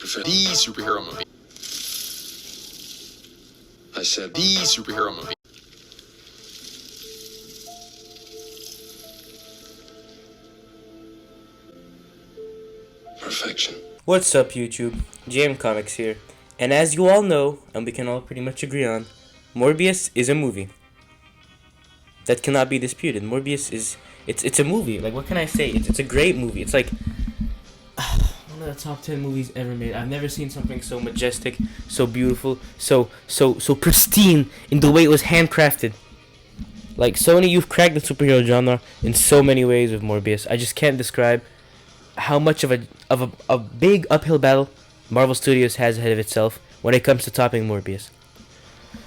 prefer the superhero movie. I said the superhero movie. Perfection. What's up, YouTube? JM Comics here. And as you all know, and we can all pretty much agree on, Morbius is a movie. That cannot be disputed. Morbius is... It's a movie. Like, what can I say? It's a great movie. It's like... one of the top 10 movies ever made. I've never seen something so majestic, so beautiful, so pristine in the way it was handcrafted. Like, Sony, you've cracked the superhero genre in so many ways with Morbius. I just can't describe how much of a big uphill battle Marvel Studios has ahead of itself when it comes to topping Morbius.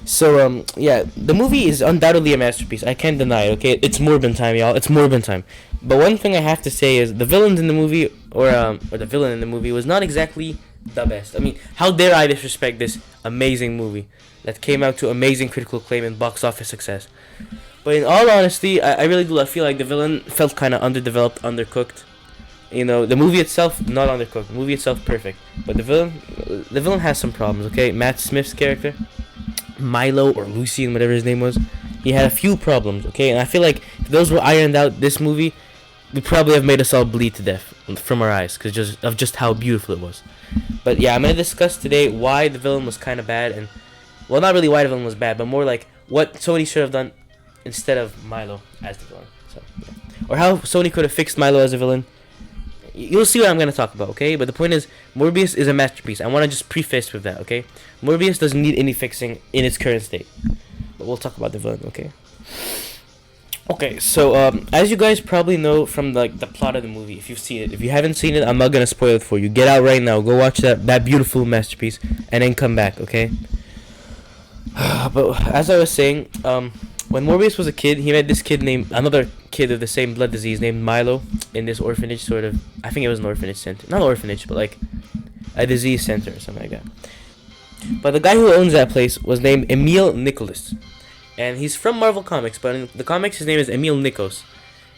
So, yeah, the movie is undoubtedly a masterpiece. I can't deny it, okay? It's Morbin time, y'all. It's Morbin time. But one thing I have to say is the villains in the movie, or the villain in the movie, was not exactly the best. I mean, how dare I disrespect this amazing movie that came out to amazing critical acclaim and box office success. But in all honesty, I really do feel like the villain felt kind of underdeveloped, undercooked. You know, the movie itself, not undercooked. The movie itself, perfect. But the villain has some problems, okay? Matt Smith's character, Milo, or Lucian, whatever his name was, he had a few problems, okay? And I feel like if those were ironed out, this movie would probably have made us all bleed to death from our eyes, because of just how beautiful it was. But yeah, I'm going to discuss today why the villain was kind of bad, and, well, not really why the villain was bad, but more like what Sony should have done instead of Milo as the villain. So, yeah. Or how Sony could have fixed Milo as a villain. You'll see what I'm going to talk about, okay? But the point is, Morbius is a masterpiece. I want to just preface with that, okay? Morbius doesn't need any fixing in its current state. But we'll talk about the villain, okay? Okay, so, as you guys probably know from, the plot of the movie, if you've seen it. If you haven't seen it, I'm not going to spoil it for you. Get out right now. Go watch that beautiful masterpiece. And then come back, okay? But, as I was saying, when Morbius was a kid, he met this kid another kid of the same blood disease named Milo in this orphanage, sort of. I think it was an orphanage center. Not an orphanage, but like a disease center or something like that. But the guy who owns that place was named Emil Nicholas. And he's from Marvel Comics, but in the comics his name is Emil Nikos.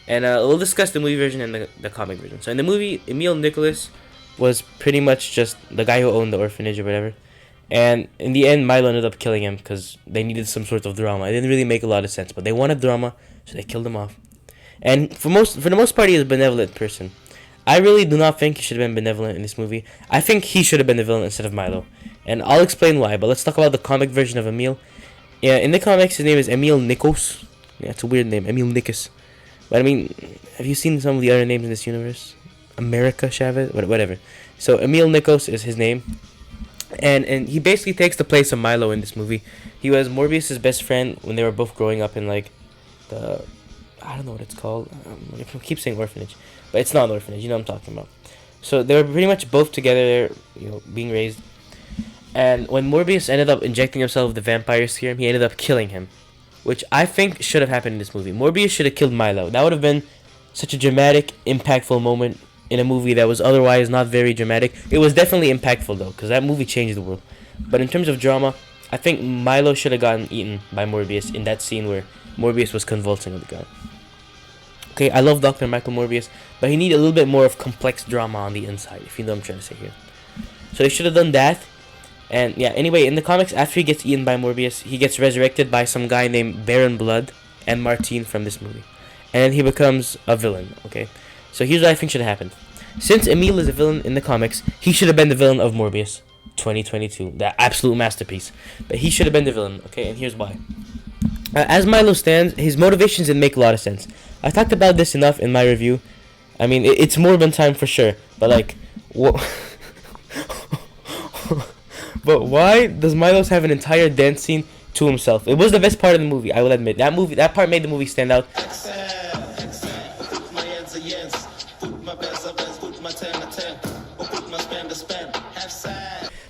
And we'll discuss the movie version and the comic version. So in the movie, Emil Nicholas was pretty much just the guy who owned the orphanage or whatever. And in the end, Milo ended up killing him because they needed some sort of drama. It didn't really make a lot of sense, but they wanted drama, so they killed him off. And for the most part, he is a benevolent person. I really do not think he should have been benevolent in this movie. I think he should have been the villain instead of Milo. And I'll explain why, but let's talk about the comic version of Emil. Yeah, in the comics, his name is Emil Nikos. Yeah, it's a weird name, Emil Nikos. But I mean, have you seen some of the other names in this universe? America Chavez? Whatever. So Emil Nikos is his name. And he basically takes the place of Milo in this movie. He was Morbius' best friend when they were both growing up in, like, I don't know what it's called. I keep saying orphanage. But it's not an orphanage, you know what I'm talking about. So they were pretty much both together, you know, being raised. And when Morbius ended up injecting himself with the vampire serum, he ended up killing him. Which I think should have happened in this movie. Morbius should have killed Milo. That would have been such a dramatic, impactful moment in a movie that was otherwise not very dramatic. It was definitely impactful though, because that movie changed the world. But in terms of drama, I think Milo should have gotten eaten by Morbius in that scene where Morbius was convulsing on the ground. Okay, I love Dr. Michael Morbius, but he needed a little bit more of complex drama on the inside, if you know what I'm trying to say here. So they should have done that. And yeah, anyway, in the comics, after he gets eaten by Morbius, he gets resurrected by some guy named Baron Blood and Martine from this movie. And then he becomes a villain, okay? So here's what I think should have happened. Since Emil is a villain in the comics, he should have been the villain of Morbius 2022. That absolute masterpiece. But he should have been the villain, okay? And here's why. As Milo stands, his motivations didn't make a lot of sense. I talked about this enough in my review. I mean, it's Morbin time for sure. But like, but why does Milos have an entire dance scene to himself? It was the best part of the movie, I will admit. That part made the movie stand out.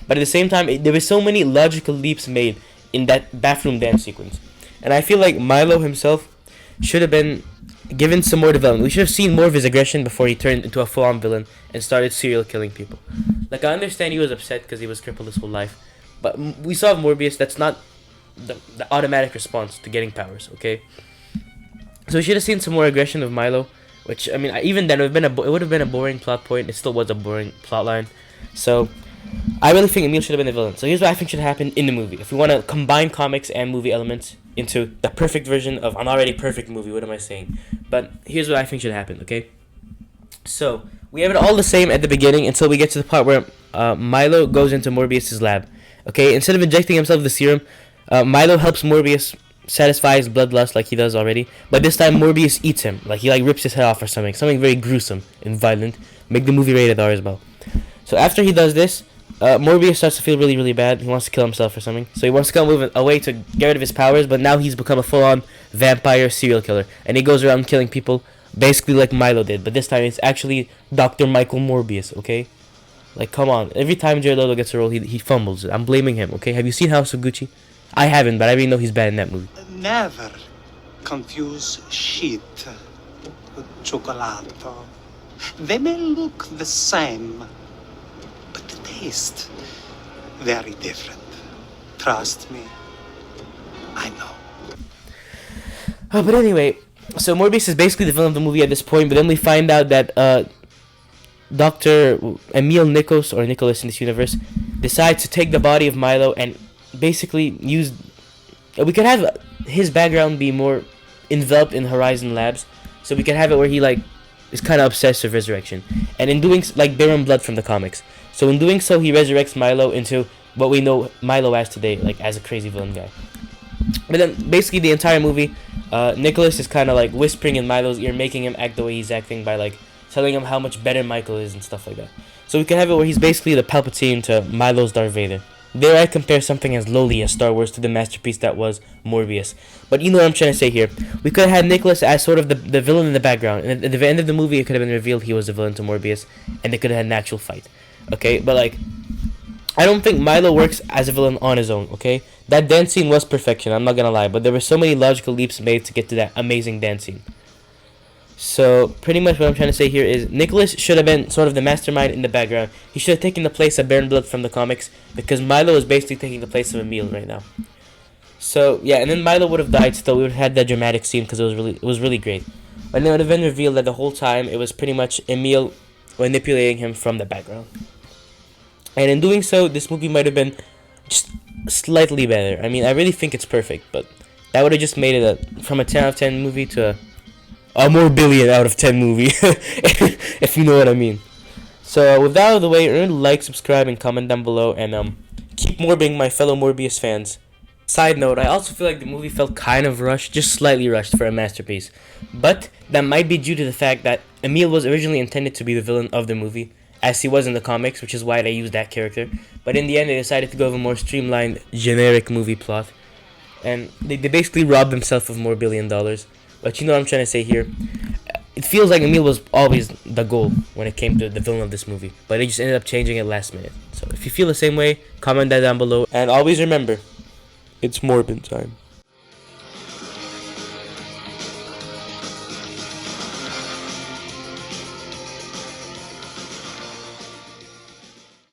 But at the same time, there were so many logical leaps made in that bathroom dance sequence. And I feel like Milo himself should have been given some more development. We should have seen more of his aggression before he turned into a full-on villain and started serial killing people. Like, I understand he was upset because he was crippled his whole life. But we saw Morbius, that's not the automatic response to getting powers, okay? So we should have seen some more aggression of Milo. Which, I mean, even then, it would have been a boring plot point. It still was a boring plot line. So, I really think Emil should have been the villain. So here's what I think should happen in the movie. If we want to combine comics and movie elements into the perfect version of an already perfect movie, what am I saying? But here's what I think should happen, okay? So, we have it all the same at the beginning until we get to the part where Milo goes into Morbius' lab. Okay, instead of injecting himself the serum, Milo helps Morbius satisfy his bloodlust like he does already. But this time Morbius eats him. Like he rips his head off or something. Something very gruesome and violent. Make the movie rated R as well. So after he does this, Morbius starts to feel really, really bad. He wants to kill himself or something. So he wants to move away to get rid of his powers, but now he's become a full-on vampire serial killer. And he goes around killing people, basically like Milo did. But this time it's actually Dr. Michael Morbius, okay? Like, come on. Every time Jared Leto gets a role, he fumbles it. I'm blaming him, okay? Have you seen House of Gucci? I haven't, but I already know he's bad in that movie. Never confuse shit with chocolato. They may look the same, but the taste very different. Trust me, I know. But anyway, so Morbius is basically the villain of the movie at this point, but then we find out that Dr. Emil Nikos, or Nicholas in this universe, decides to take the body of Milo and basically use... We could have his background be more enveloped in Horizon Labs, so we could have it where he, like, is kind of obsessed with resurrection. And in doing... Like Baron Blood from the comics. So in doing so, he resurrects Milo into what we know Milo as today, like, as a crazy villain guy. But then, basically, the entire movie, Nicholas is kind of, like, whispering in Milo's ear, making him act the way he's acting by, like, telling him how much better Michael is and stuff like that. So we can have it where he's basically the Palpatine to Milo's Darth Vader. There I compare something as lowly as Star Wars to the masterpiece that was Morbius. But you know what I'm trying to say here. We could have had Nicholas as sort of the villain in the background. And at the end of the movie, it could have been revealed he was the villain to Morbius. And they could have had an actual fight. Okay? But, like, I don't think Milo works as a villain on his own, okay? That dance scene was perfection, I'm not gonna lie. But there were so many logical leaps made to get to that amazing dance scene. So, pretty much what I'm trying to say here is Nicholas should have been sort of the mastermind in the background. He should have taken the place of Baron Blood from the comics, because Milo is basically taking the place of Emil right now. So, yeah, and then Milo would have died still. We would have had that dramatic scene because it was really great. And then it would have been revealed that the whole time it was pretty much Emil manipulating him from the background. And in doing so, this movie might have been just slightly better. I mean, I really think it's perfect, but that would have just made it from a 10 out of 10 movie to a more billion out of 10 movie, if you know what I mean. So with that out of the way, remember to like, subscribe, and comment down below, and keep morbing my fellow Morbius fans. Side note, I also feel like the movie felt kind of rushed, just slightly rushed for a masterpiece. But that might be due to the fact that Emil was originally intended to be the villain of the movie, as he was in the comics, which is why they used that character. But in the end, they decided to go with a more streamlined, generic movie plot. And they basically robbed themselves of more $1 billion. But you know what I'm trying to say here. It feels like Emil was always the goal when it came to the villain of this movie. But they just ended up changing it last minute. So if you feel the same way, comment that down below. And always remember, it's Morbin time.